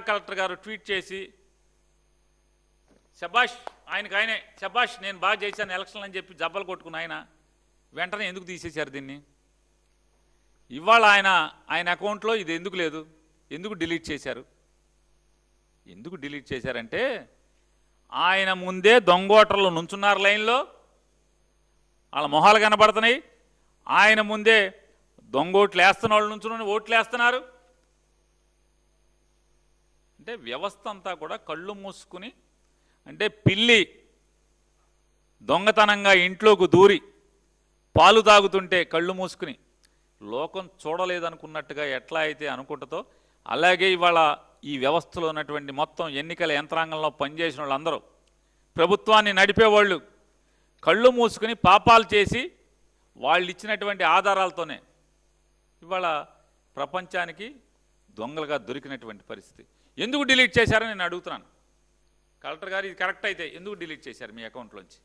Collector గారు tweet చేసి శబాష్ ఆయనే శబాష్ నేను బాగా చేశాను ఎలక్షన్లు అని చెప్పి జబ్బలు కొట్టుకుని ఆయన వెంటనే ఎందుకు తీసేశారు దీన్ని? ఇవాళ ఆయన అకౌంట్లో ఇది ఎందుకు లేదు? ఎందుకు డిలీట్ చేశారు? ఎందుకు డిలీట్ చేశారంటే ఆయన ముందే దొంగోటర్లు నుంచున్నారు లైన్లో, వాళ్ళ మొహాలు కనబడుతున్నాయి. ఆయన ముందే దొంగోట్లు వేస్తున్న వాళ్ళు నుంచుని ఓట్లు వేస్తున్నారు. అంటే వ్యవస్థ అంతా కూడా కళ్ళు మూసుకుని, అంటే పిల్లి దొంగతనంగా ఇంట్లోకి దూరి పాలు తాగుతుంటే కళ్ళు మూసుకుని లోకం చూడలేదనుకున్నట్టుగా ఎట్లా అయితే అనుకుంటుందో, అలాగే ఇవాళ ఈ వ్యవస్థలో ఉన్నటువంటి మొత్తం ఎన్నికల యంత్రాంగంలో పనిచేసిన వాళ్ళందరూ, ప్రభుత్వాన్ని నడిపేవాళ్ళు కళ్ళు మూసుకుని పాపాలు చేసి వాళ్ళు ఇచ్చినటువంటి ఆధారాలతోనే ఇవాళ ప్రపంచానికి దొంగలుగా దొరికినటువంటి పరిస్థితి. ఎందుకు డిలీట్ చేశారని నేను అడుగుతున్నాను. కలెక్టర్ గారు ఇది కరెక్ట్ అయితే ఎందుకు డిలీట్ చేశారు మీ అకౌంట్లోంచి?